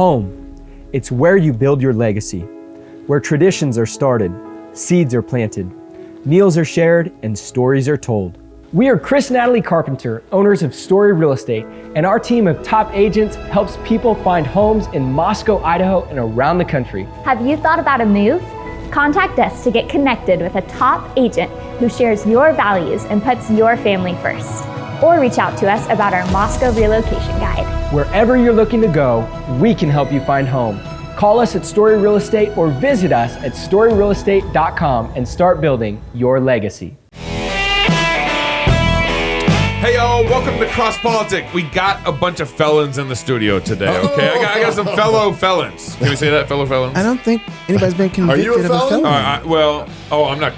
Home. It's where you build your legacy, where traditions are started, seeds are planted, meals are shared, and stories are told. We are Chris and Natalie Carpenter, owners of Story Real Estate, and our team of top agents helps people find homes in Moscow, Idaho, and around the country. Have you thought about a move? Contact us to get connected with a top agent who shares your values and puts your family first. Or reach out to us about our Moscow relocation guide. Wherever you're looking to go, we can help you find home. Call us at Story Real Estate or visit us at storyrealestate.com and start building your legacy. Hey, y'all, welcome to Cross Politic. We got a bunch of felons in the studio today, okay? I got some fellow felons. Can we say that, fellow felons? I don't think anybody's been convicted Are you a felon? I'm not.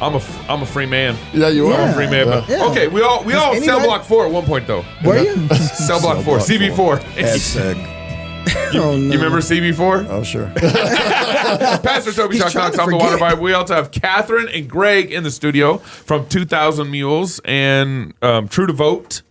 I'm a free man. Yeah, you are. I'm a free man. But, Yeah. Okay, we all cell block 4 at one point, though. Were you? Cell block 4, CB4. You remember CB4? Oh, sure. Pastor Toby He's Chuck trying Knox, to I'm the water forget. vibe. We also have Catherine and Gregg in the studio from 2000 Mules and True to Vote.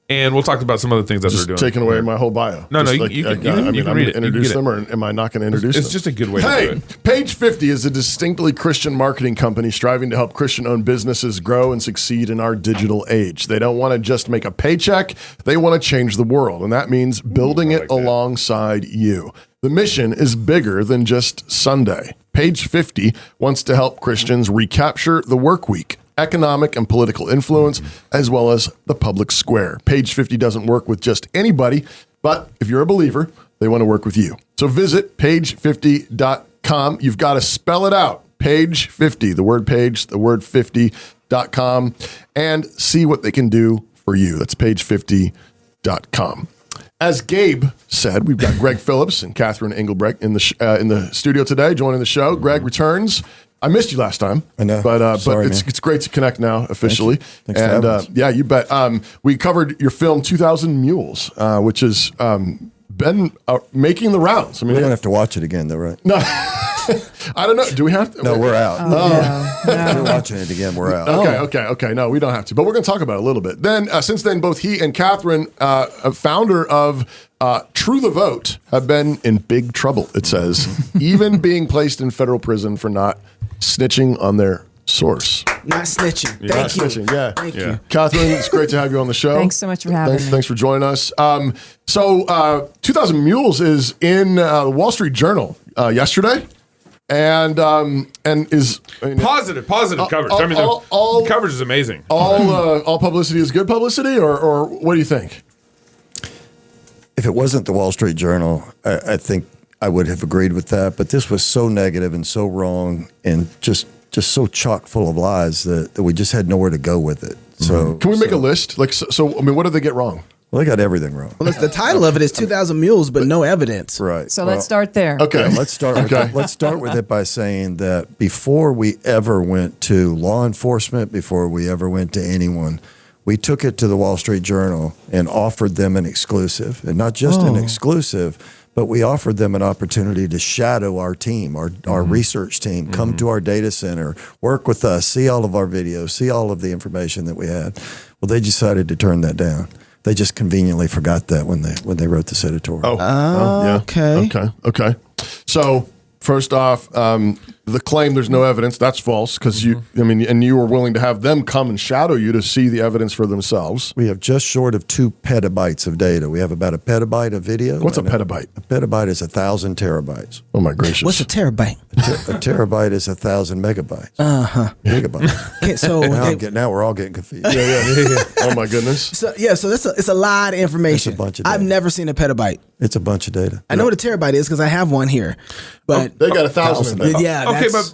And we'll talk about some other things that Just they're doing. taking away my whole bio. No, Just you can I'm read going it. to introduce them, or am I not going to introduce them? It's just a good way to do Hey, it. Page 50 is a distinctly Christian marketing company striving to help Christian-owned businesses grow and succeed in our digital age. They don't want to just make a paycheck. They want to change the world, and that means building it alongside you. The mission is bigger than just Sunday. Page 50 wants to help Christians recapture the work week, economic and political influence, as well as the public square. Page 50 doesn't work with just anybody, but if you're a believer, they want to work with you. So visit page50.com. You've got to spell it out. Page 50, the word page, the word 50.com, and see what they can do for you. That's page50.com. As Gabe said, we've got Greg Phillips and Catherine Engelbrecht in the studio today, joining the show. Greg returns. I missed you last time. I know. But Sorry, it's great to connect now officially. Thanks for having us. Yeah, you bet. We covered your film 2000 Mules, which has been making the rounds. I mean, We don't have to watch it again, though, right? no, I don't know. Do we have to? No, we're out. No. We're watching it again. We're out. Okay. No, we don't have to. But we're going to talk about it a little bit. Then, since then, both he and Catherine, a founder of True the Vote, have been in big trouble, it says, even being placed in federal prison for not snitching on their source. Not snitching. Not Thank you. snitching, yeah. Thank Yeah. you. Catherine, it's great to have you on the show. Thanks so much for having me. Thanks for joining us. So 2000 Mules is in the Wall Street Journal yesterday. And is Positive coverage. I mean, all- the coverage is amazing. all publicity is good publicity, or what do you think? If it wasn't the Wall Street Journal, I think I would have agreed with that. But this was so negative and so wrong and just so chock full of lies that we just had nowhere to go with it. So Can we make a list? So I mean, what did they get wrong? Well, they got everything wrong. Well, the title of it is 2000 Mules, but no evidence. Right. So let's start there. Okay, Yeah, let's start. Let's start with it by saying that before we ever went to law enforcement, before we ever went to anyone, we took it to the Wall Street Journal and offered them an exclusive, and not just an exclusive, but we offered them an opportunity to shadow our team, our research team, come to our data center, work with us, see all of our videos, see all of the information that we had. Well, they decided to turn that down. They just conveniently forgot that when they wrote this editorial. Yeah. Okay. So first off, the claim there's no evidence, that's false, because you were willing to have them come and shadow you to see the evidence for themselves. We have just short of 2 petabytes of data. We have about a petabyte of video. What's a and petabyte? A petabyte is 1,000 terabytes. Oh my gracious. What's a terabyte? A terabyte is 1,000 megabytes. Gigabytes. Okay, so Now we're all getting confused. Yeah. Oh my goodness. So it's a lot of information. It's a bunch of I've data. never seen a petabyte. It's a bunch of data. I know what a terabyte is because I have one here. But They got 1,000 in there. yeah, Okay, that's- but to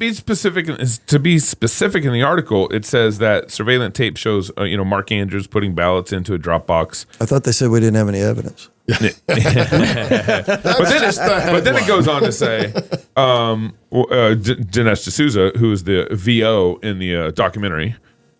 be specific in the article, it says that surveillance tape shows, Mark Andrews putting ballots into a Dropbox. I thought they said we didn't have any evidence. But then it goes on to say, Dinesh D'Souza, who is the VO in the documentary,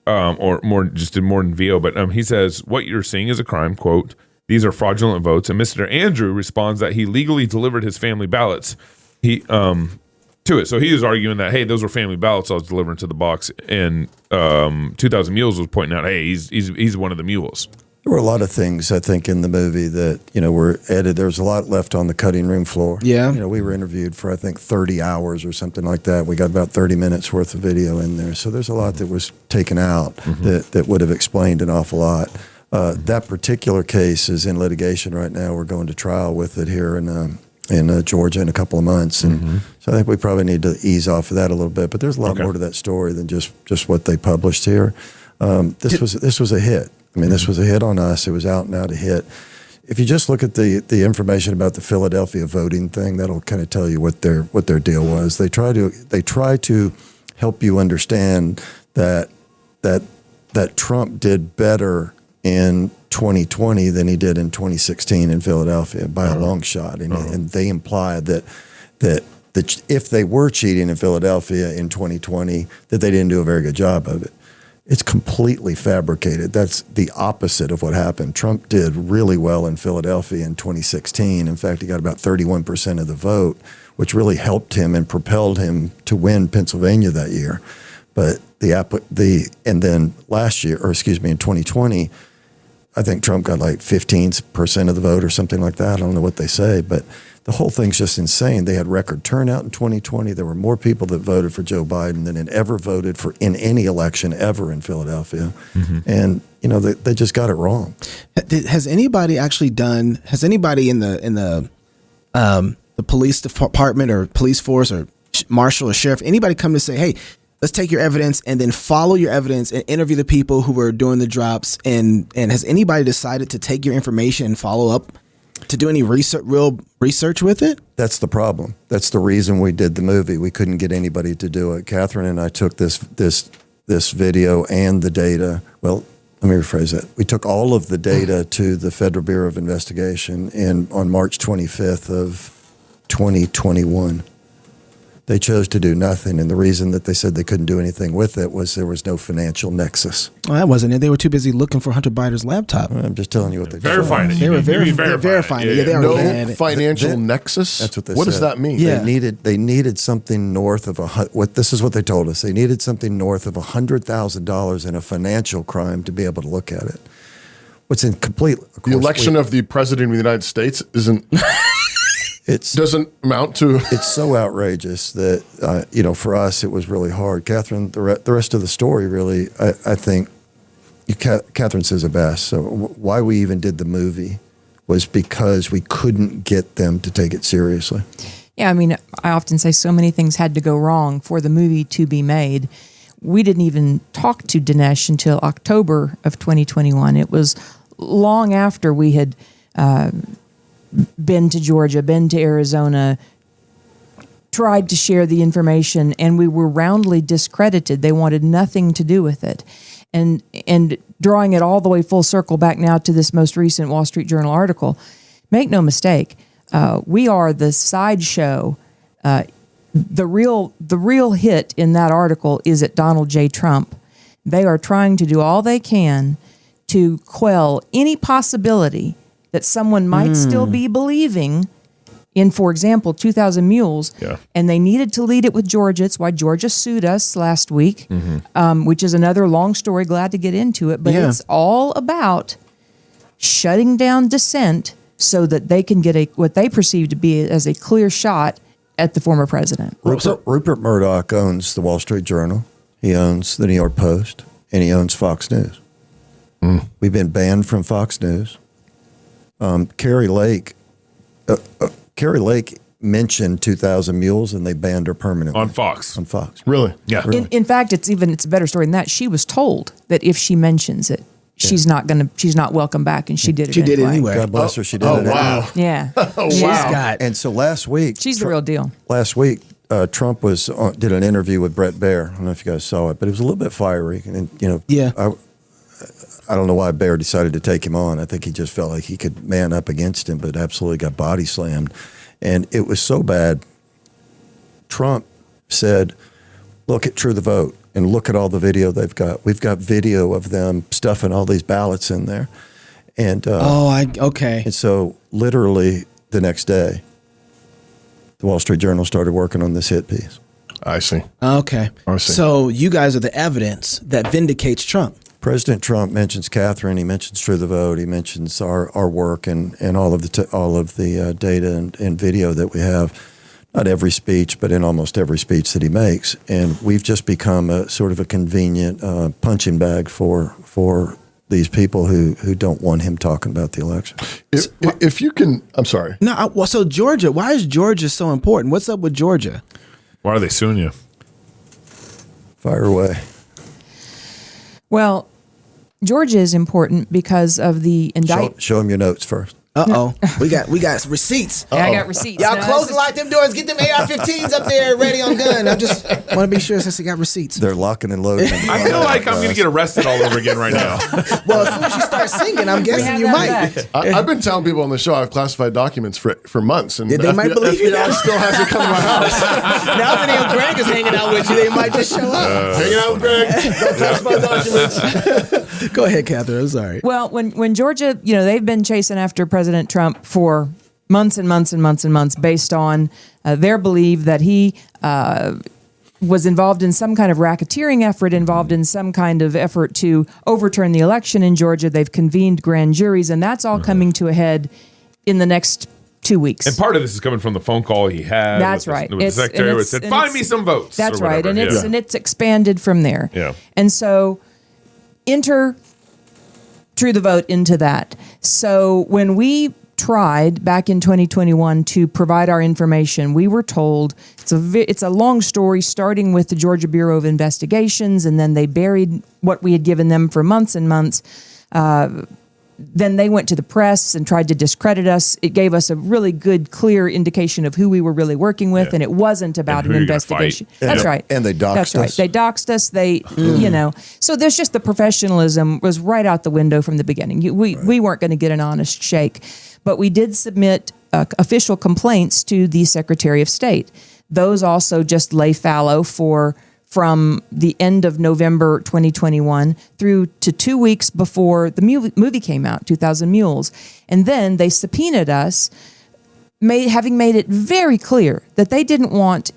or more than VO, but he says, what you're seeing is a crime, quote, these are fraudulent votes. And Mr. Andrew responds that he legally delivered his family ballots to it. So he was arguing that, hey, those were family ballots I was delivering to the box. And 2000 Mules was pointing out, hey, he's one of the mules. There were a lot of things, I think, in the movie that, were edited. There was a lot left on the cutting room floor. Yeah. We were interviewed for, I think, 30 hours or something like that. We got about 30 minutes worth of video in there. So there's a lot that was taken out that would have explained an awful lot. That particular case is in litigation right now. We're going to trial with it here in Georgia in a couple of months. And so I think we probably need to ease off of that a little bit. But there's a lot more to that story than just what they published here. This was a hit. I mean, this was a hit on us. It was out and out a hit. If you just look at the information about the Philadelphia voting thing, that'll kind of tell you what their deal was. They try to help you understand that Trump did better in 2020 than he did in 2016 in Philadelphia by a long shot, and they imply that if they were cheating in Philadelphia in 2020, that they didn't do a very good job of it. It's completely fabricated. That's the opposite of what happened. Trump did really well in Philadelphia in 2016. In fact, he got about 31% of the vote, which really helped him and propelled him to win Pennsylvania that year. But and then last year, in 2020, I think Trump got like 15% of the vote or something like that. I don't know what they say, but the whole thing's just insane. They had record turnout in 2020. There were more people that voted for Joe Biden than had ever voted for in any election ever in Philadelphia. And, they just got it wrong. Has anybody in the police department or police force or marshal or sheriff, anybody come to say, hey, let's take your evidence and then follow your evidence and interview the people who were doing the drops? And has anybody decided to take your information and follow up to do any real research with it? That's the problem. That's the reason we did the movie. We couldn't get anybody to do it. Catherine and I took this video and the data. Well, let me rephrase that. We took all of the data to the Federal Bureau of Investigation on March 25th of 2021. They chose to do nothing, and the reason that they said they couldn't do anything with it was there was no financial nexus. Well, that wasn't it. They were too busy looking for Hunter Biden's laptop. I'm just telling you what they verifying it. They were verifying it. Yeah, no financial nexus. That's what they said. What does that mean? Yeah. They needed something north of this is what they told us. They needed something north of $100,000 in a financial crime to be able to look at it. What's in complete? The election of the president of the United States isn't. Doesn't amount to. It's so outrageous that for us it was really hard. Catherine, the rest of the story really, I think, Catherine says it best. So why we even did the movie was because we couldn't get them to take it seriously. Yeah, I mean, I often say so many things had to go wrong for the movie to be made. We didn't even talk to Dinesh until October of 2021. It was long after we had been to Georgia, been to Arizona, tried to share the information, and we were roundly discredited. They wanted nothing to do with it. And drawing it all the way full circle back now to this most recent Wall Street Journal article, make no mistake, we are the sideshow. The real hit in that article is at Donald J. Trump. They are trying to do all they can to quell any possibility that someone might still be believing in, for example, 2,000 Mules. Yeah. And they needed to lead it with Georgia. It's why Georgia sued us last week, which is another long story. Glad to get into it. But it's all about shutting down dissent so that they can get what they perceive to be as a clear shot at the former president. Rupert Murdoch owns the Wall Street Journal. He owns the New York Post, and he owns Fox News. We've been banned from Fox News. Carrie Lake mentioned 2,000 Mules, and they banned her permanently on Fox. Really? Yeah. Really. In fact, it's a better story than that. She was told that if she mentions it, she's not welcome back, and she did it. She did it anyway. God bless her. She did it. Wow. Yeah. And so last week, She's the real deal. Last week, Trump did an interview with Brett Baer. I don't know if you guys saw it, but it was a little bit fiery. And I don't know why Baer decided to take him on. I think he just felt like he could man up against him, but absolutely got body slammed. And it was so bad. Trump said, look at True the Vote and look at all the video they've got. We've got video of them stuffing all these ballots in there. And okay. And so literally the next day, the Wall Street Journal started working on this hit piece. I see. Okay. I see. So you guys are the evidence that vindicates Trump. President Trump mentions Catherine. He mentions True the Vote. He mentions our work and all of the data and video that we have. Not every speech, but in almost every speech that he makes. And we've just become a sort of a convenient punching bag for these people who don't want him talking about the election. If you can, I'm sorry. No, so Georgia, why is Georgia so important? What's up with Georgia? Why are they suing you? Fire away. Well, Georgia is important because of the indictment. Show him your notes first. We got receipts. Yeah, I got receipts. Y'all No, close and lock them doors. Get them AR-15s up there ready on gun. I just want to be sure since they got receipts. They're locking and loading. I feel like I'm going to get arrested all over again right now. Well, as soon as you start singing, I'm guessing you might. I've been telling people on the show I've classified documents for months, and They might believe you now. FBI still hasn't come to my house. Now that Gregg is hanging out with you, they might just show up. Hanging out with Greg, don't touch my documents. Go ahead, Catherine. I'm sorry. Well, when Georgia, they've been chasing after President Trump for months and months and months and months based on their belief that he was involved in some kind of racketeering effort, involved in some kind of effort to overturn the election in Georgia. They've convened grand juries, and that's all coming to a head in the next 2 weeks. And part of this is coming from the phone call he had. That's with right. The secretary who said, "Find me some votes." That's or right, whatever. and it's expanded from there. Yeah. And so enter True the Vote into that. So when we tried back in 2021 to provide our information, we were told it's a long story, starting with the Georgia Bureau of Investigations, and then they buried what we had given them for months and months. Then they went to the press and tried to discredit us. It gave us a really good, clear indication of who we were really working with, and it wasn't about an investigation. That's right. And they doxed That's right. us. They doxed us. So there's just the professionalism was right out the window from the beginning. We weren't going to get an honest shake, but we did submit official complaints to the Secretary of State. Those also just lay fallow from the end of November 2021 through to 2 weeks before the movie came out, 2000 Mules. And then they subpoenaed us, having made it very clear that they didn't want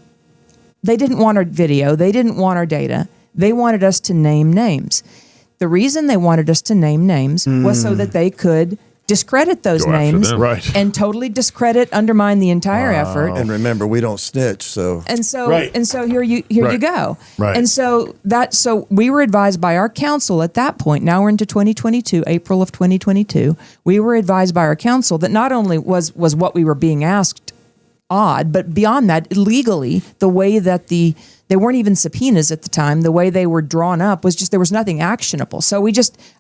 our video, they didn't want our data, they wanted us to name names. The reason they wanted us to name names was so that they could discredit those Go after names them. Right. and totally undermine the entire effort. And remember, we don't snitch, so And so, Right. and so here you Right. go. Right. And so we were advised by our counsel at that point. Now we're into 2022, April of 2022. We were advised by our counsel that not only was what we were being asked odd, but beyond that, legally, the way that they weren't even subpoenas at the time. The way they were drawn up was just there was nothing actionable. So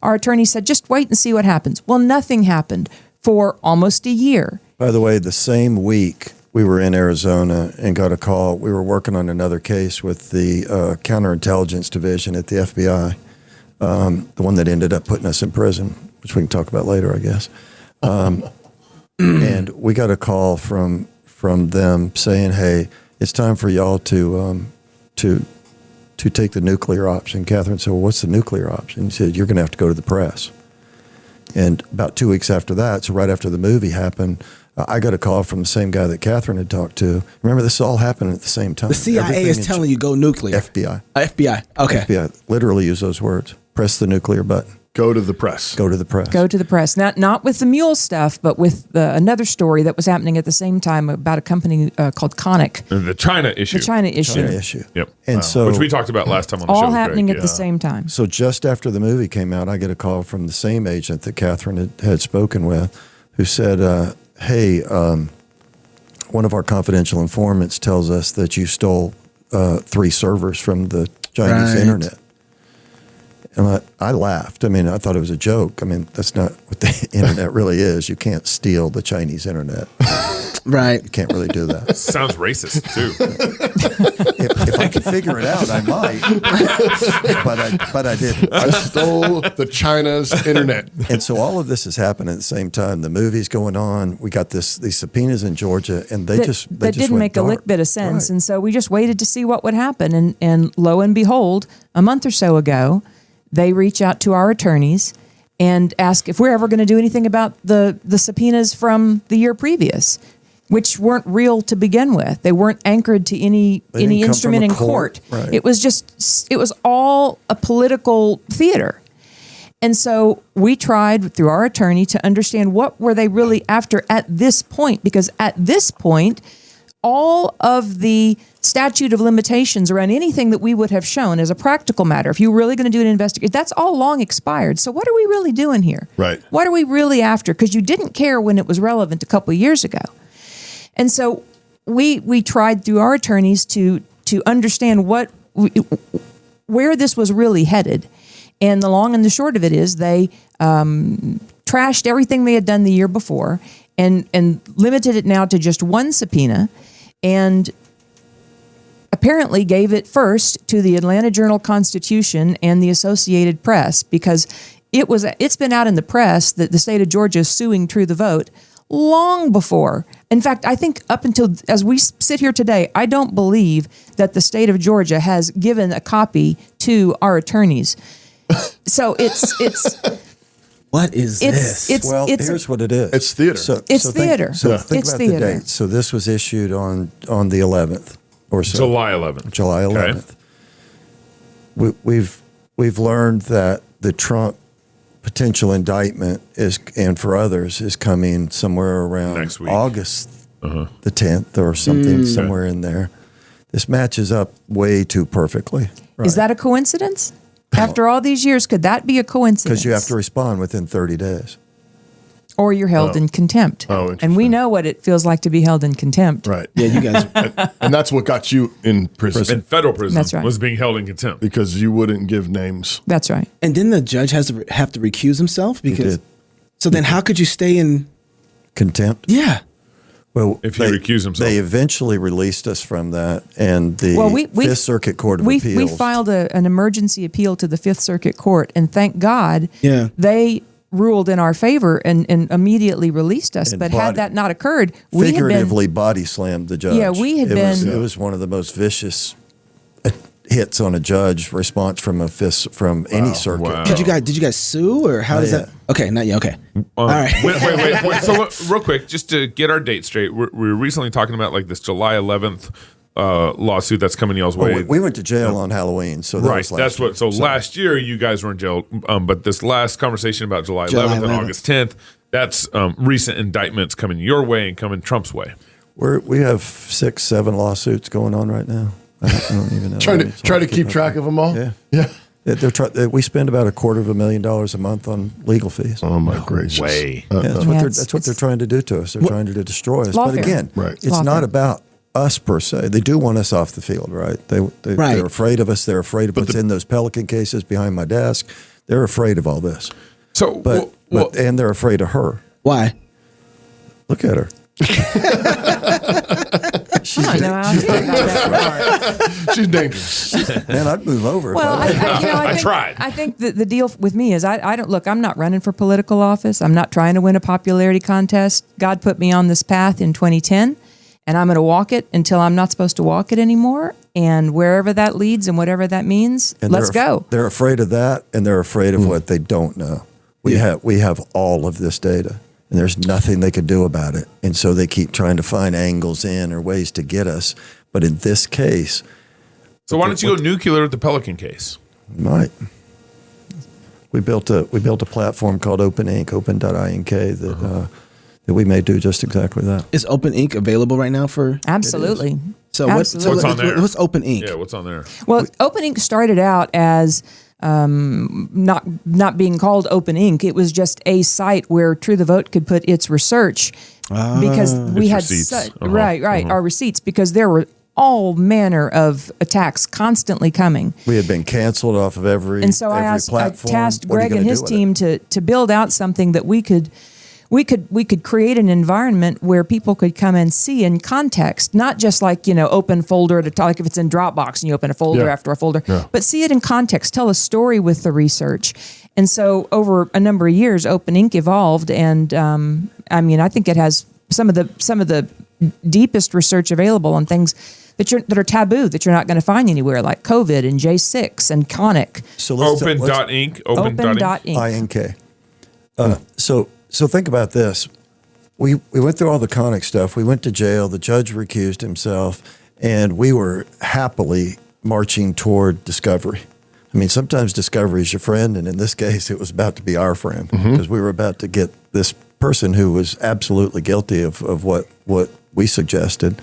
our attorney said, just wait and see what happens. Well, nothing happened for almost a year. By the way, the same week we were in Arizona and got a call. We were working on another case with the counterintelligence division at the FBI, the one that ended up putting us in prison, which we can talk about later, I guess. And we got a call from them saying, "Hey, it's time for y'all to take the nuclear option." Catherine said, "Well, what's the nuclear option?" He said, "You're going to have to go to the press." And about 2 weeks after that, so right after the movie happened, I got a call from the same guy that Catherine had talked to. Remember, this all happened at the same time. The CIA is telling you go nuclear. FBI. FBI. Okay. FBI literally use those words. Press the nuclear button. Go to the press. Go to the press. Go to the press. Not with the mule stuff, but with another story that was happening at the same time about a company called Conic. The China issue. The China issue. China issue. Yep. And so which we talked about last time on the show. All happening Greg. at the same time. So just after the movie came out, I get a call from the same agent that Catherine had spoken with, who said, "Hey, one of our confidential informants tells us that you stole 3 servers from the Chinese internet." And I laughed. I mean, I thought it was a joke. I mean, that's not what the internet really is. You can't steal the Chinese internet. Right. You can't really do that. Sounds racist too. If I could figure it out, I might. But I didn't. I stole the China's internet. And so all of this is happening at the same time. The movie's going on. We got these subpoenas in Georgia, and they just didn't went make dark. a lick bit of sense. Right. And so we just waited to see what would happen. And lo and behold, a month or so ago, they reach out to our attorneys and ask if we're ever going to do anything about the subpoenas from the year previous, which weren't real to begin with. They weren't anchored to any didn't instrument come in from a court. court. Right. It was all a political theater. And so we tried through our attorney to understand what were they really after at this point, because at this point, all of the statute of limitations around anything that we would have shown as a practical matter, if you were really going to do an investigation, that's all long expired. So what are we really doing here? Right. What are we really after? Because you didn't care when it was relevant a couple of years ago. And so we tried through our attorneys to understand where this was really headed. And the long and the short of it is they trashed everything they had done the year before and limited it now to just one subpoena, and apparently gave it first to the Atlanta Journal-Constitution and the Associated Press, because it's been out in the press that the state of Georgia is suing True the Vote long before. In fact, I think up until as we sit here today, I don't believe that the state of Georgia has given a copy to our attorneys. So it's What is this? Here's what it is. It's theater. It's theater. Think It's about theater. the date. So this was issued on the 11th or so. July 11th. July 11th. We've learned that the Trump potential indictment and for others is coming somewhere around Next week. August the 10th or something, somewhere in there. This matches up way too perfectly. Right? Is that a coincidence? After all these years, could that be a coincidence? Because you have to respond within 30 days. Or you're held in contempt. Oh, and we interesting. know what it feels like to be held in contempt. Right. Yeah, you guys. And that's what got you in prison. In federal prison. That's right. Was being held in contempt. Because you wouldn't give names. That's right. And then the judge has to have to recuse himself because. did. So then, how could you stay in? Contempt? Yeah. Well, If he recused himself. They eventually released us from that, and the Fifth Circuit Court of we Appeals. filed an emergency appeal to the Fifth Circuit Court, and thank God Yeah. they ruled in our favor and immediately released us. And But body- had that not occurred, we had been figuratively body slammed the judge. Yeah, we had been- It was one of the most vicious hits on a judge response from any circuit. Wow. Did you guys sue or how Not does yet. that? Okay, not yet. Okay. All right. Wait. So real quick, just to get our date straight, we were recently talking about like this July 11th lawsuit that's coming y'all's way. We went to jail on Halloween, so that Right, was last that's year. what. So last year you guys were in jail, but this last conversation about July 11th and 11th. August 10th, that's recent indictments coming your way and coming Trump's way. We have 6-7 lawsuits going on right now. I don't even know. Try to keep track of them all. Yeah. Yeah. We spend about $250,000 a month on legal fees. Oh my gracious. way. Yeah, it's- that's what they're trying to do to us. They're trying to destroy us. But Lawfare. again, Right. it's Lawfare. not about us per se. They do want us off the field, right? Right. They're afraid of us. They're afraid of what's in those Pelican cases behind my desk. They're afraid of all this. So, But and they're afraid of her. Why? Look at her. I don't know how I feel about that. She's dangerous. Man, I'd move over. Well, if I were. I think, tried. I think the deal with me is I don't look. I'm not running for political office. I'm not trying to win a popularity contest. God put me on this path in 2010, and I'm going to walk it until I'm not supposed to walk it anymore. And wherever that leads and whatever that means, And let's go. They're afraid of that, and they're afraid of what they don't know. We have all of this data, and there's nothing they could do about it. And so they keep trying to find angles in or ways to get us. But in this case, so why don't you go nuclear with the Pelican case? might. We built a platform called Open Inc. Open.ink that we may do just exactly that. Is Open Ink available right now for? Absolutely. So Absolutely. What's on there? What's Open Ink? Yeah, what's on there? Well, Open Ink started out as not being called Open Ink. It was just a site where True the Vote could put its research because we had receipts. our receipts, because there were all manner of attacks constantly coming. We had been canceled off of every And so I platform. tasked What are you Greg and gonna his do with team to build out something that we could create an environment where people could come and see in context, not just like, open folder at a time, like if it's in Dropbox and you open a folder Yeah. after a folder, Yeah. but see it in context, tell a story with the research. And so over a number of years, Open Ink evolved, and I think it has some of the deepest research available on things that are taboo, that you're not going to find anywhere, like COVID and J6 and Conic. So let's Open.ink. Open.ink. Open.ink. INK. So think about this. We went through all the Conic stuff. We went to jail. The judge recused himself, and we were happily marching toward discovery. I mean, sometimes discovery is your friend, and in this case, it was about to be our friend because we were about to get this person who was absolutely guilty of what we suggested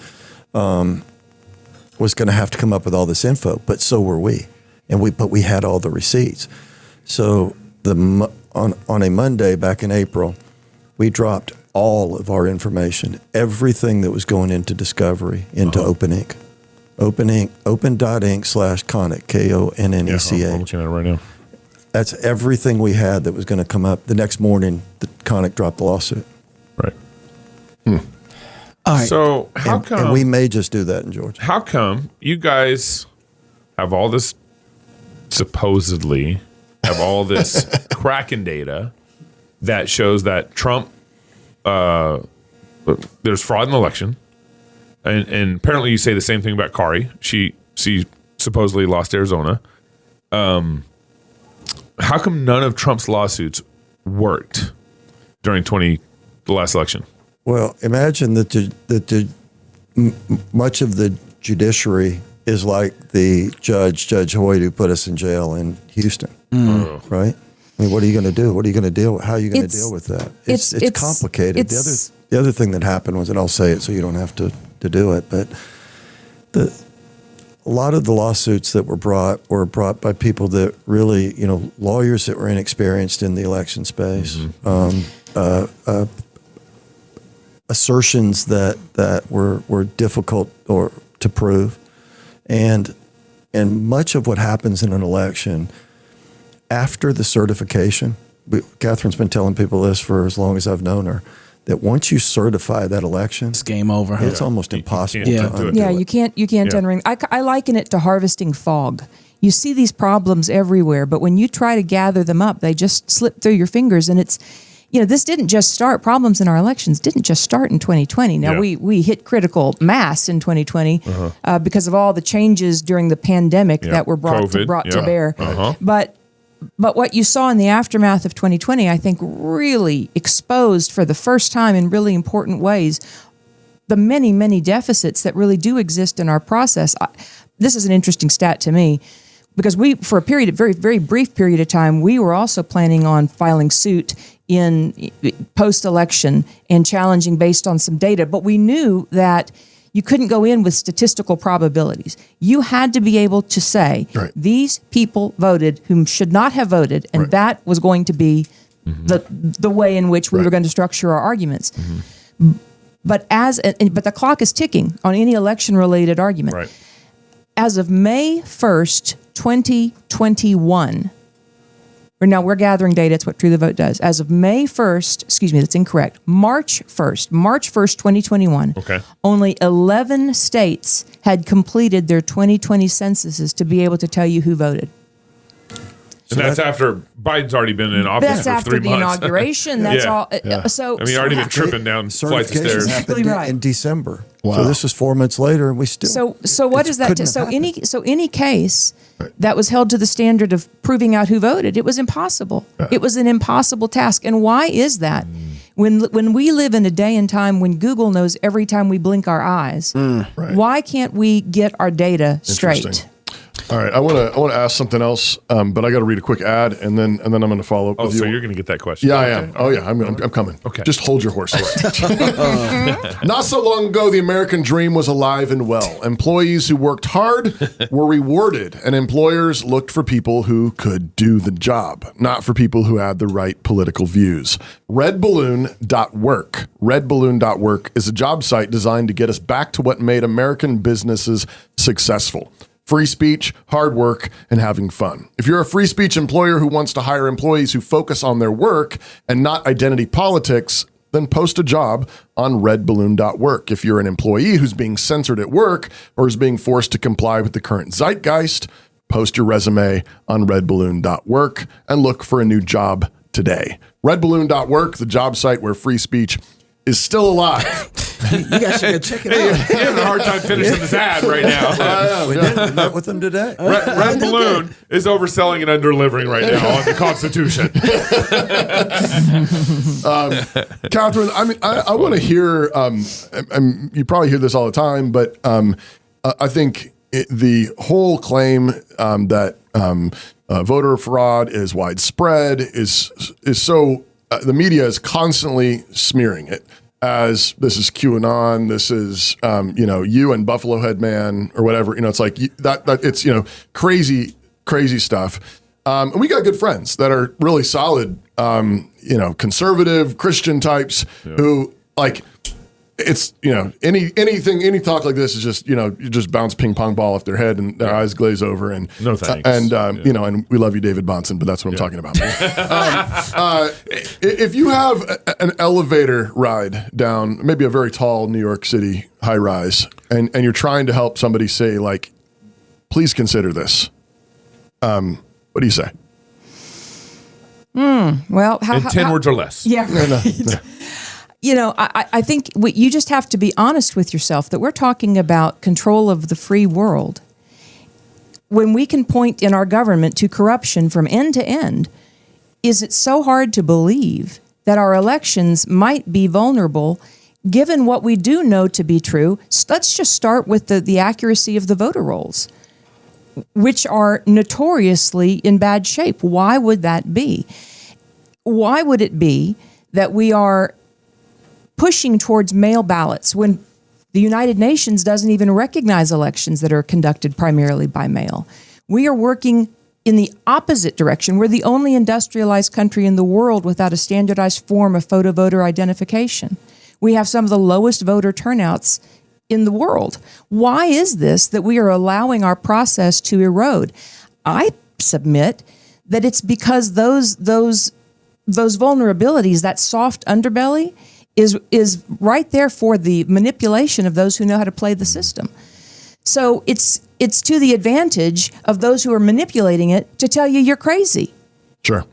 was going to have to come up with all this info, but so were we, but we had all the receipts. So on a Monday back in April, we dropped all of our information, everything that was going into discovery, into OpenInc. Open.inc/Konnech, Konnech. I'm looking at it right now. That's everything we had that was going to come up. The next morning, the Konnech dropped the lawsuit. Right. All right. So how come? And we may just do that in Georgia. How come you guys have all this supposedly have all this Kraken data that shows that Trump there's fraud in the election, and apparently you say the same thing about Kari. She supposedly lost Arizona. How come none of Trump's lawsuits worked during the last election? Well, imagine that much of the judiciary is like the Judge Hoyt who put us in jail in Houston, right? I mean, what are you going to do? What are you going to deal with? How are you going to deal with that? It's complicated. The other thing that happened was, and I'll say it so you don't have to do it, but a lot of the lawsuits that were brought by people that really, lawyers that were inexperienced in the election space, assertions that were difficult to prove, and much of what happens in an election after the certification. Catherine's been telling people this for as long as I've known her, that once you certify that election, It's game over. it's almost impossible can't to do it. undo it. You can't unring. I liken it to harvesting fog. You see these problems everywhere, but when you try to gather them up, they just slip through your fingers. And it's, this didn't just start, problems in our elections didn't just start in 2020. Now, we hit critical mass in 2020 because of all the changes during the pandemic that were brought to bear. But what you saw in the aftermath of 2020, I think, really exposed for the first time in really important ways the many, many deficits that really do exist in our process. This is an interesting stat to me because for a very, very brief period of time, we were also planning on filing suit in post-election and challenging based on some data. But we knew that you couldn't go in with statistical probabilities. You had to be able to say, these people voted whom should not have voted, and that was going to be the way in which we were going to structure our arguments. But the clock is ticking on any election-related argument. Right. As of May 1st, 2021, now we're gathering data, it's what True the Vote does. As of May 1st, that's incorrect, March 1st, 2021, only 11 states had completed their 2020 censuses to be able to tell you who voted. And that's after Biden's already been in office That's for after 3 the months. inauguration. That's all. Yeah. So I mean, already been tripping down flights of Certification stairs. happened Right. in December. Wow. So this is 4 months later, and we still. So what does that? couldn't have happened. Any case that was held to the standard of proving out who voted, it was impossible. It was an impossible task. And why is that? When we live in a day and time when Google knows every time we blink our eyes, why can't we get our data straight? Interesting. All right, I want to ask something else, but I got to read a quick ad, and then I'm going to follow up. Oh, with so you. you're going to get that question? Yeah, I am. Oh, yeah, I'm coming. Okay. Just hold your horse. Not so long ago, the American dream was alive and well. Employees who worked hard were rewarded, and employers looked for people who could do the job, not for people who had the right political views. RedBalloon.work. RedBalloon.work is a job site designed to get us back to what made American businesses successful. Free speech, hard work, and having fun. If you're a free speech employer who wants to hire employees who focus on their work and not identity politics, then post a job on redballoon.work. If you're an employee who's being censored at work or is being forced to comply with the current zeitgeist, post your resume on redballoon.work and look for a new job today. Redballoon.work, the job site where free speech is still alive. You guys should go check it out. You're having a hard time finishing this ad right now. We did. We met with them today. Red Balloon is overselling and underdelivering right now on the Constitution. Catherine, I want to hear, you probably hear this all the time, but I think the whole claim that voter fraud is widespread, is so the media is constantly smearing it as this is QAnon, this is you and Buffalo Head Man or whatever. It's like that it's crazy stuff. And we got good friends that are really solid, conservative Christian types who like. It's any talk like this is just you just bounce ping pong ball off their head and their eyes glaze over and no thanks and we love you David Bonson, but that's what I'm talking about. If you have an elevator ride down maybe a very tall New York City high rise and you're trying to help somebody say like please consider this, what do you say? Well, in 10 words or less. Yeah. I think you just have to be honest with yourself that we're talking about control of the free world. When we can point in our government to corruption from end to end, is it so hard to believe that our elections might be vulnerable given what we do know to be true? Let's just start with the accuracy of the voter rolls, which are notoriously in bad shape. Why would that be? Why would it be that we are pushing towards mail ballots when the United Nations doesn't even recognize elections that are conducted primarily by mail? We are working in the opposite direction. We're the only industrialized country in the world without a standardized form of photo voter identification. We have some of the lowest voter turnouts in the world. Why is this that we are allowing our process to erode? I submit that it's because those vulnerabilities, that soft underbelly, is right there for the manipulation of those who know how to play the system. So it's to the advantage of those who are manipulating it to tell you you're crazy. Sure.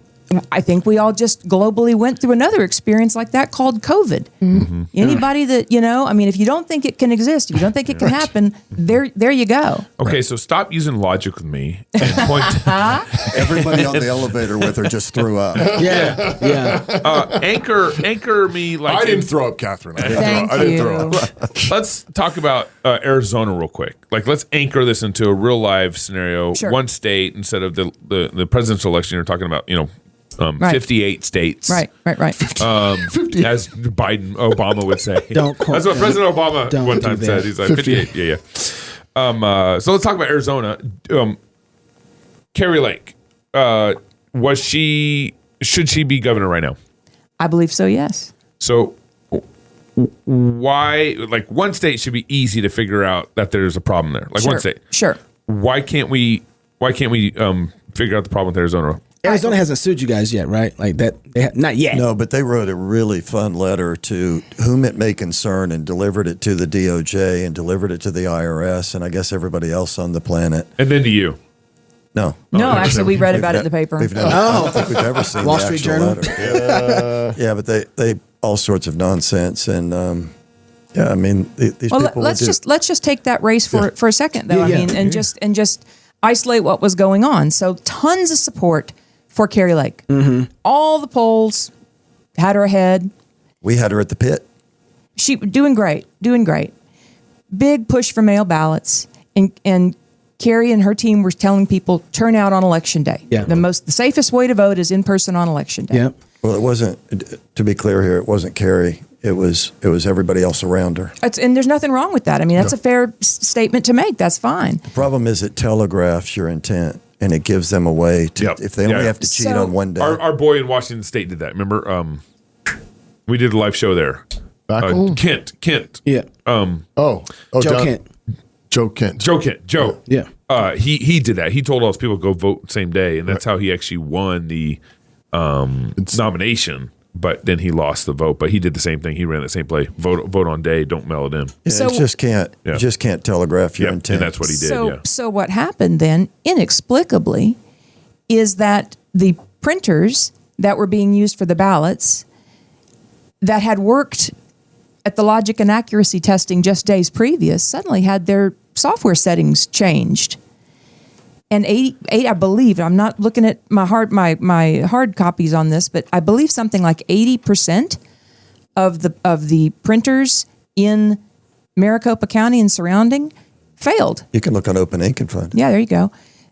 I think we all just globally went through another experience like that called COVID. Mm-hmm. Anybody that, if you don't think it can exist, if you don't think it can happen, there you go. Okay, so stop using logic with me and point to everybody on the elevator with her just threw up. Yeah. Anchor me like I didn't throw up, Catherine. I Thank you. Let's talk about Arizona real quick. Like, let's anchor this into a real live scenario. Sure. One state instead of the presidential election you're talking about. 58 states. Right. As Obama would say. Don't quote That's what him. President Obama Don't one do time that. said. He's like 58. Yeah. So let's talk about Arizona. Carrie Lake. Should she be governor right now? I believe so, yes. So why, like, one state should be easy to figure out that there's a problem there. Like, Sure. one state. Sure. Why can't we figure out the problem with Arizona? Arizona hasn't sued you guys yet, right? Like that, not yet. No, but they wrote a really fun letter to whom it may concern and delivered it to the DOJ and delivered it to the IRS and I guess everybody else on the planet. And then to you. No. No, actually, we read about it in the paper. I don't think we've ever seen Wall the Street actual Journal? letter. Yeah, but they all sorts of nonsense and these Well, people let's just take that race for a second, though. Yeah, And just isolate what was going on. So tons of support for Carrie Lake. Mm-hmm. All the polls had her ahead. We had her at the pit. She doing great. Big push for mail ballots, and Carrie and her team were telling people turn out on election day. Yeah. The safest way to vote is in person on election day. Yeah. Well, it wasn't. To be clear here, it wasn't Carrie. It was everybody else around her. And there's nothing wrong with that. I mean, that's a fair statement to make. That's fine. The problem is it telegraphs your intent and it gives them a way to. Yep. If they only have to cheat So- on one day. Our boy in Washington State did that. Remember? We did a live show there. Kent. Yeah. Joe Kent. Joe Kent. Joe. Yeah. He did that. He told all those people to go vote same day, and that's how he actually won the nomination. But then he lost the vote. But he did the same thing. He ran the same play. Vote on day. Don't mail it in. Yeah, So- you just can't telegraph your intent. And that's what he did. So what happened then, inexplicably, is that the printers that were being used for the ballots that had worked at the logic and accuracy testing just days previous suddenly had their software settings changed. And 88, I believe, I'm not looking at my hard copies on this, but I believe something like 80% of the printers in Maricopa County and surrounding failed. You can look on Open Ink and find it. Yeah, there you go.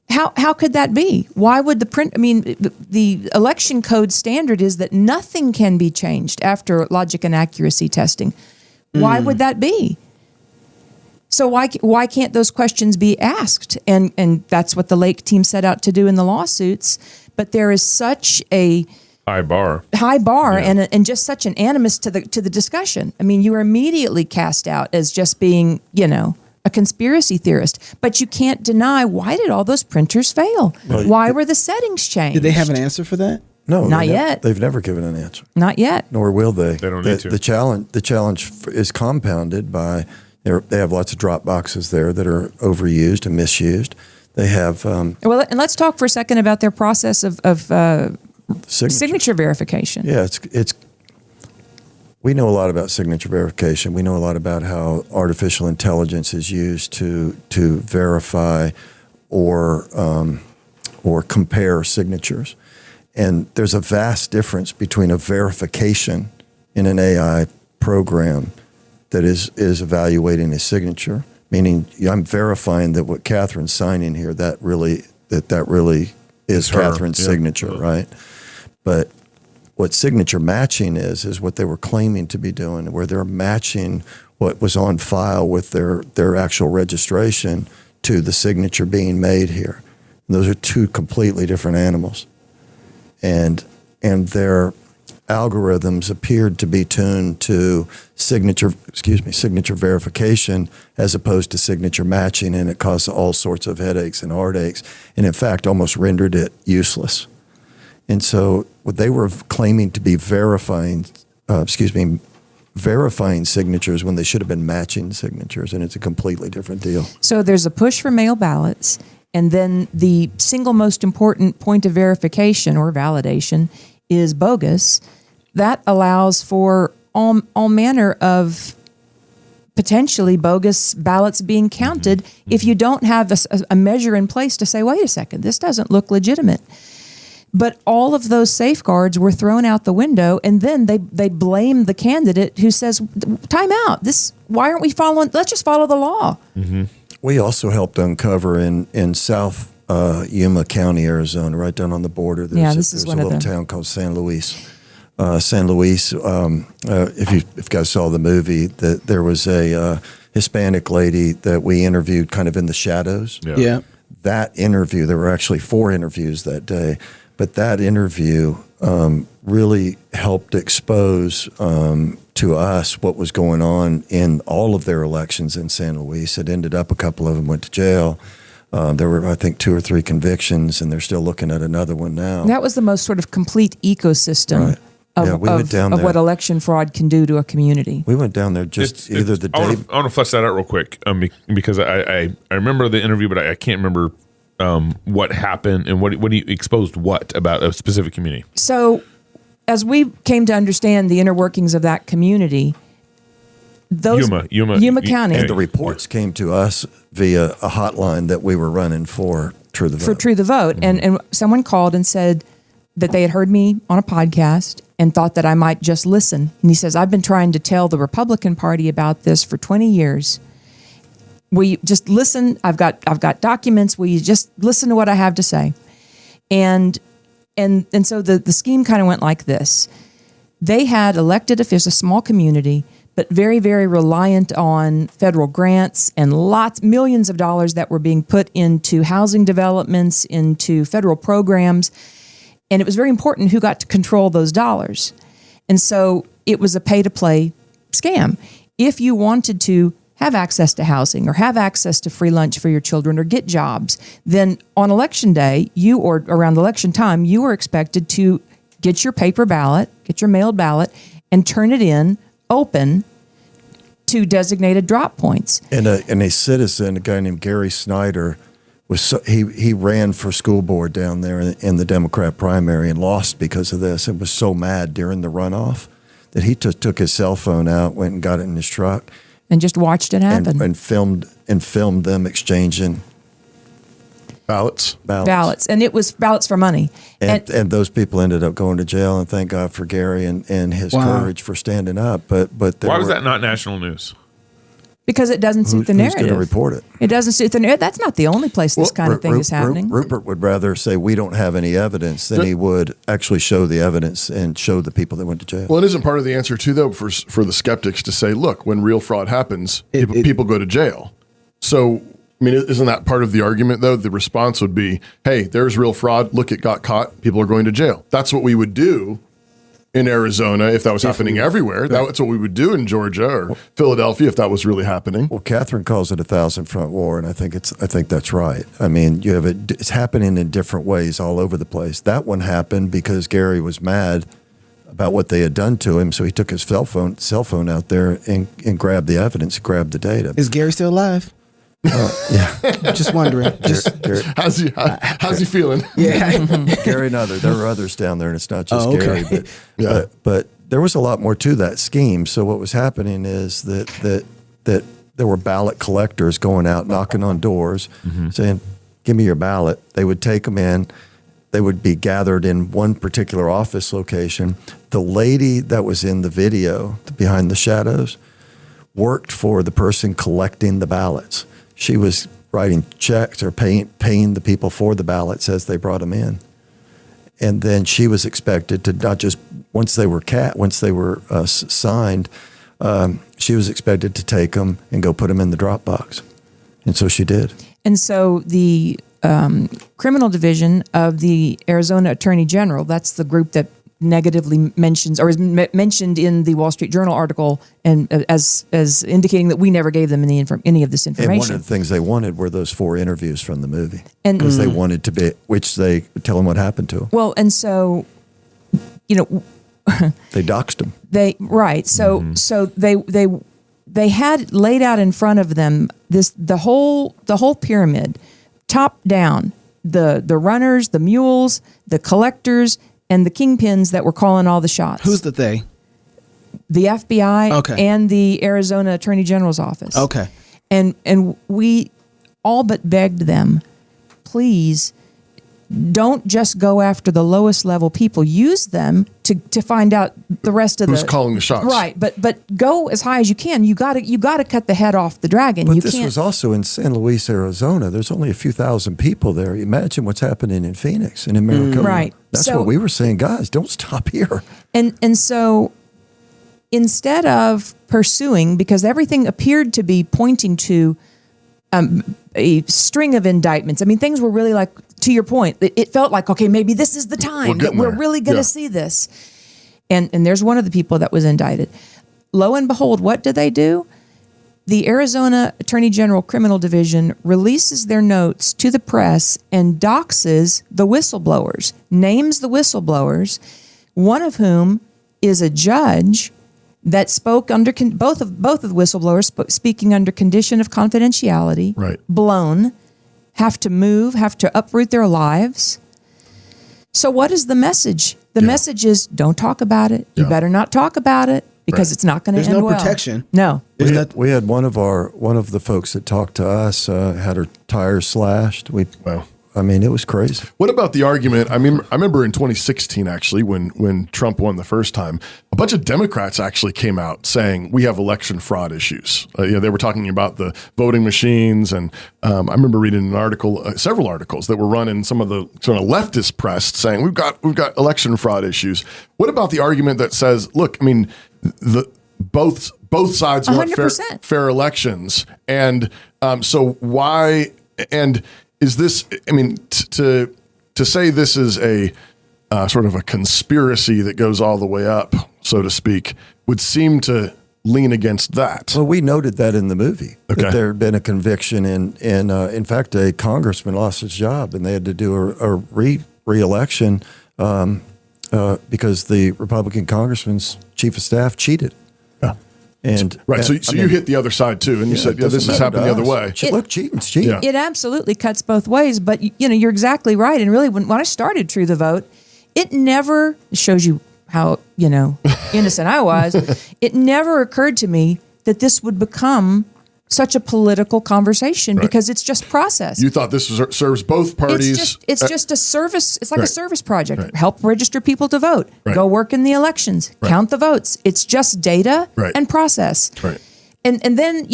How could that be? Why would the election code standard is that nothing can be changed after logic and accuracy testing. Why would that be? So why can't those questions be asked? And that's what the Lake team set out to do in the lawsuits. But there is such a high bar, yeah. and just such an animus to the discussion. I mean, you are immediately cast out as just being, a conspiracy theorist. But you can't deny, why did all those printers fail? Why were the settings changed? Did they have an answer for that? No, not yet. They've never given an answer. Not yet. Nor will they. They don't need to. The challenge is compounded by they have lots of drop boxes there that are overused and misused. They have well, and let's talk for a second about their process of signature verification. Yeah, it's. We know a lot about signature verification. We know a lot about how artificial intelligence is used to verify or compare signatures. And there's a vast difference between a verification in an AI program that is evaluating a signature, meaning I'm verifying that what Catherine's signing here, that really is Catherine's signature, right? But what signature matching is what they were claiming to be doing, where they're matching what was on file with their actual registration to the signature being made here. And those are two completely different animals. And their algorithms appeared to be tuned to signature verification as opposed to signature matching, and it caused all sorts of headaches and heartaches, and in fact almost rendered it useless. And so what they were claiming to be verifying signatures when they should have been matching signatures, and it's a completely different deal. So there's a push for mail ballots, and then the single most important point of verification or validation is bogus. That allows for all manner of potentially bogus ballots being counted if you don't have a measure in place to say, wait a second, this doesn't look legitimate. But all of those safeguards were thrown out the window, and then they blame the candidate who says, time out, why aren't we following, let's just follow the law. Mm-hmm. We also helped uncover in South Yuma County, Arizona, right down on the border. There's a little town called San Luis. San Luis, if you guys saw the movie, that there was a Hispanic lady that we interviewed kind of in the shadows. Yeah. That interview, there were actually 4 interviews that day, but that interview really helped expose to us what was going on in all of their elections in San Luis. It ended up a couple of them went to jail. There were, I think, 2 or 3 convictions, and they're still looking at another one now. That was the most sort of complete ecosystem of what election fraud can do to a community. We went down there the day. I want to flesh that out real quick because I remember the interview, but I can't remember what happened and what he exposed what about a specific community. So as we came to understand the inner workings of that community, Yuma County. And the reports came to us via a hotline that we were running for True the Vote. For True the Vote. Mm-hmm. And someone called and said that they had heard me on a podcast and thought that I might just listen. And he says, I've been trying to tell the Republican Party about this for 20 years. Will you just listen? I've got documents. Will you just listen to what I have to say? And so the scheme kind of went like this. They had elected officials, a small community, but very, very reliant on federal grants and millions of dollars that were being put into housing developments, into federal programs. And it was very important who got to control those dollars. And so it was a pay-to-play scam. If you wanted to have access to housing or have access to free lunch for your children or get jobs, then on election day, or around election time, you were expected to get your paper ballot, get your mailed ballot, and turn it in open to designated drop points. And a citizen, a guy named Gary Snyder, he ran for school board down there in the Democrat primary and lost because of this, and was so mad during the runoff that he took his cell phone out, went and got it in his truck, and just watched it happen, and filmed them exchanging ballots, and it was ballots for money, and those people ended up going to jail. And thank God for Gary and his courage for standing up. But why was that not national news? Because it doesn't suit the Who's narrative. going to report it? It doesn't suit the narrative. That's not the only place this kind of thing is happening. Rupert would rather say we don't have any evidence than he would actually show the evidence and show the people that went to jail. Well, it isn't part of the answer, too, though, for the skeptics to say, look, when real fraud happens, people go to jail. So, I mean, isn't that part of the argument, though? The response would be, hey, there's real fraud. Look, it got caught. People are going to jail. That's what we would do in Arizona if that was happening everywhere. That's what we would do in Georgia or Philadelphia if that was really happening. Well, Catherine calls it a 1,000-front war, and I think that's right. I mean, you have it's happening in different ways all over the place. That one happened because Gary was mad about what they had done to him, so he took his cell phone out there and grabbed the evidence, grabbed the data. Is Gary still alive? Yeah, Just wondering. Gary, How's he feeling? Yeah. Gary and there are others down there, and it's not just okay. Gary. But there was a lot more to that scheme. So what was happening is that there were ballot collectors going out, knocking on doors, saying, "Give me your ballot." They would take them in. They would be gathered in one particular office location. The lady that was in the video, behind the shadows, worked for the person collecting the ballots. She was writing checks or paying the people for the ballots as they brought them in. And then she was expected to not just, once they were signed, she was expected to take them and go put them in the drop box. And so she did. And so the criminal division of the Arizona Attorney General, that's the group that negatively mentions or is mentioned in the Wall Street Journal article and as indicating that we never gave them any of this information. And one of the things they wanted were those 4 interviews from the movie because they wanted to be, which they tell them what happened to them. Well, and so, they doxed them. So they had laid out in front of them the whole pyramid, top down, the runners, the mules, the collectors, and the kingpins that were calling all the shots. Who's the they? The FBI Okay. and the Arizona Attorney General's office. Okay. And we all but begged them, please don't just go after the lowest level people. Use them to find out the rest of Who's calling the shots. Right, but go as high as you can. You got to cut the head off the dragon. But this was also in San Luis, Arizona. There's only a few thousand people there. Imagine what's happening in Phoenix and in Maricopa. Right. That's So- what we were saying, guys, don't stop here. And so instead of pursuing, because everything appeared to be pointing to a string of indictments. I mean, things were really like, to your point, it felt like, okay, maybe this is the time that we're really going to see this. And there's one of the people that was indicted. Lo and behold, what do? The Arizona Attorney General Criminal Division releases their notes to the press and doxes the whistleblowers, names the whistleblowers, one of whom is a judge that spoke under both of the whistleblowers speaking under condition of confidentiality, Right. blown, have to uproot their lives. So what is the message? The message is don't talk about it. You better not talk about it because it's not going to end There's no well. protection. No. We had one of the folks that talked to us had her tires slashed. Wow. I mean, it was crazy. What about the argument? I mean, I remember in 2016, actually, when Trump won the first time, a bunch of Democrats actually came out saying we have election fraud issues. They were talking about the voting machines, and I remember reading an article, several articles that were run in some of the sort of leftist press saying we've got election fraud issues. What about the argument that says, look, I mean, both sides want 100%. fair elections, and so why and is this, I mean, to say this is a sort of a conspiracy that goes all the way up, so to speak, would seem to lean against that. Well, we noted that in the movie, that there had been a conviction, and in fact, a congressman lost his job, and they had to do a re-election because the Republican congressman's chief of staff cheated. And right, so you hit the other side too, and you said, this is happening the other way. Look, cheating's cheating. Yeah. It absolutely cuts both ways, but you're exactly right. And really, when I started True the Vote, it never shows you how innocent I was. It never occurred to me that this would become such a political conversation because it's just process. You thought this serves both parties. It's just a service. It's like a service project. Right. Help register people to vote. Right. Go work in the elections. Right. Count the votes. It's just data and process. Right. And then,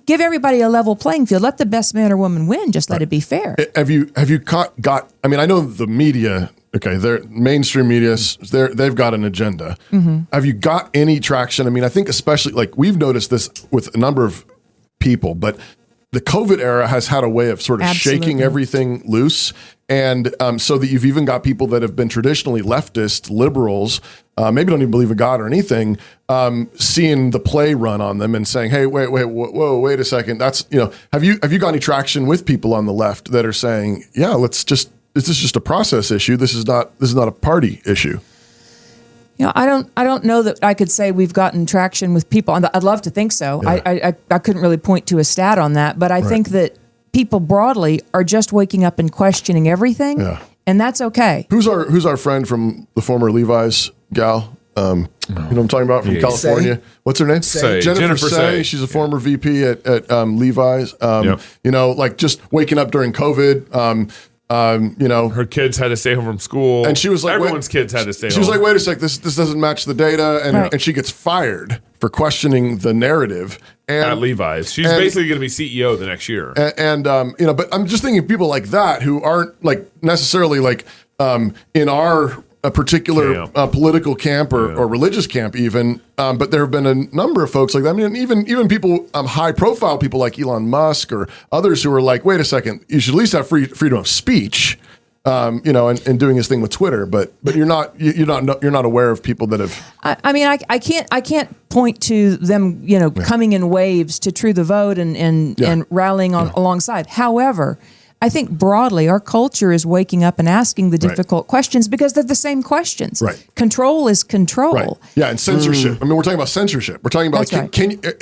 give everybody a level playing field. Let the best man or woman win. Just let it be fair. Have you got? I mean, I know the media. Okay, they're mainstream media. They've got an agenda. Have you got any traction? I mean, I think especially like we've noticed this with a number of people, but the COVID era has had a way of sort of shaking everything loose. And so that you've even got people that have been traditionally leftist liberals, maybe don't even believe in God or anything, seeing the play run on them and saying, "Hey, wait a second." That's have you got any traction with people on the left that are saying, "Yeah, this is just a process issue. This is not a party issue." I don't know that I could say we've gotten traction with people. I'd love to think so. Yeah. I couldn't really point to a stat on that, but I think that people broadly are just waking up and questioning everything, and that's okay. Who's our friend from the former Levi's gal? You know what I'm talking about, from California? Say. What's her name? Say. Jennifer Say. She's a former VP at Levi's. Like just waking up during COVID. Her kids had to stay home from school, and she was like, everyone's kids had to stay home. She was like, "Wait a sec, this doesn't match the data," and she gets fired for questioning the narrative. And at Levi's, she's basically going to be CEO the next year. But I'm just thinking of people like that who aren't like necessarily like in our a particular political camp or religious camp even, but there have been a number of folks like that. I mean, even people, high profile people like Elon Musk or others who are like, wait a second, you should at least have freedom of speech, and doing his thing with Twitter. But you're not aware of people that have. I can't point to them, coming in waves to True the Vote and rallying alongside. However, I think broadly our culture is waking up and asking the difficult questions because they're the same questions. Right. Control is control. Right. Yeah, and censorship. I mean, we're talking about censorship. We're talking about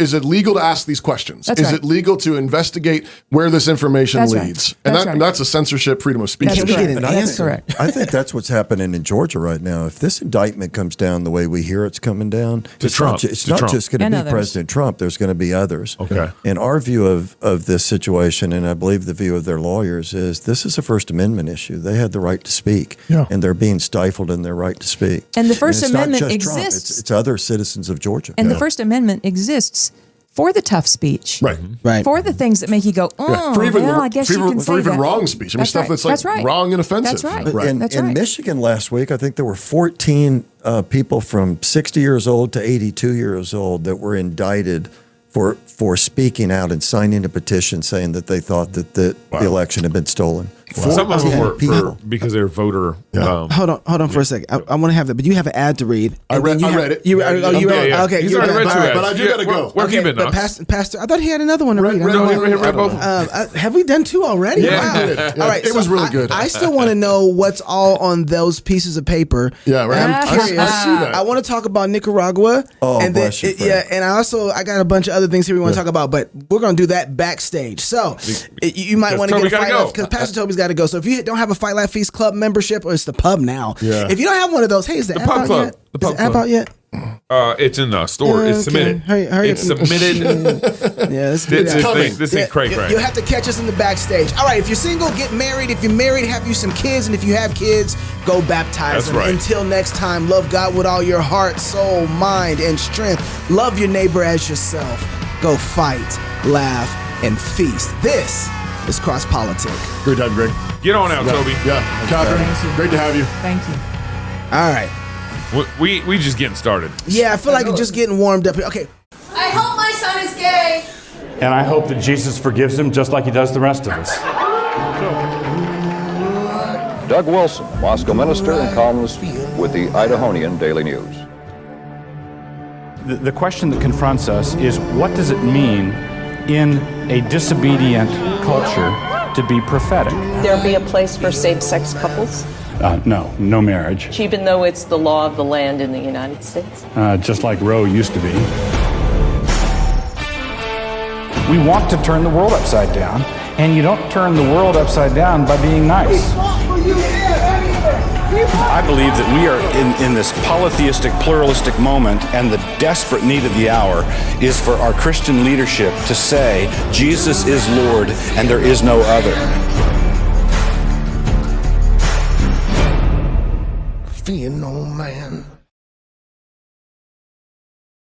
is it legal to ask these questions? Is it legal to investigate where this information leads? And that's a censorship, freedom of speech. That's correct. I think that's what's happening in Georgia right now. If this indictment comes down the way we hear it's coming down, it's not just going to be President Trump. There's going to be others. Okay. And our view of this situation, and I believe the view of their lawyers, is this is a First Amendment issue. They had the right to speak, and they're being stifled in their right to speak. And the First and Amendment exists. It's other citizens of Georgia. And the First Amendment exists for the tough speech. Right. For the things that make you go, I guess you can say for even that. wrong speech. I mean, stuff that's like wrong and offensive. That's right. In Michigan last week, I think there were 14 people from 60 years old to 82 years old that were indicted for speaking out and signing a petition saying that they thought that the election had been stolen. Some of them were because they're voter. Hold on for a second. I want to have that, but you have an ad to read. I read it. You read it? Okay. He's already read two ads. But I do got to go. We're keeping but Pastor, I thought he had another one to read. Read both. Have we done two already? Yeah. Wow. All right. It was really good. I still want to know what's all on those pieces of paper. Yeah, right. I'm curious. I see that. I want to talk about Nicaragua. Oh, and bless you, friend. and I got a bunch of other things here we want to talk about, but we're going to do that backstage. So you might want to get a fight laugh because Pastor Toby's got to go. So if you don't have a Fight Laugh Feast Club membership, or it's the pub now. Yeah. If you don't have one of those, hey, is the app pub out club. yet? The pub is the app club. out yet? It's in the store. It's submitted. Hurry It's up. submitted. Yeah, let's do that. This ain't cray. You'll have to catch us in the backstage. All right, if you're single, get married. If you're married, have you some kids. And if you have kids, go baptize them. Right. Until next time, love God with all your heart, soul, mind, and strength. Love your neighbor as yourself. Go fight, laugh, and feast. This is Cross Politic. Great to have you, Greg. Get on out, Toby. Yeah, Catherine, great to have you. Thank you. All right. We just getting started. Yeah, I feel like it's just getting warmed up here. Okay. I hope my son is gay. And I hope that Jesus forgives him just like he does the rest of us. Doug Wilson, Moscow minister and columnist with the Idahonian Daily News. The question that confronts us is, what does it mean in a disobedient culture to be prophetic? There be a place for same-sex couples, No marriage. even though it's the law of the land in the United States. Just like Roe used to be. We want to turn the world upside down, and you don't turn the world upside down by being nice. I believe that we are in this polytheistic, pluralistic moment, and the desperate need of the hour is for our Christian leadership to say, Jesus is Lord, and there is no other. Fear no man.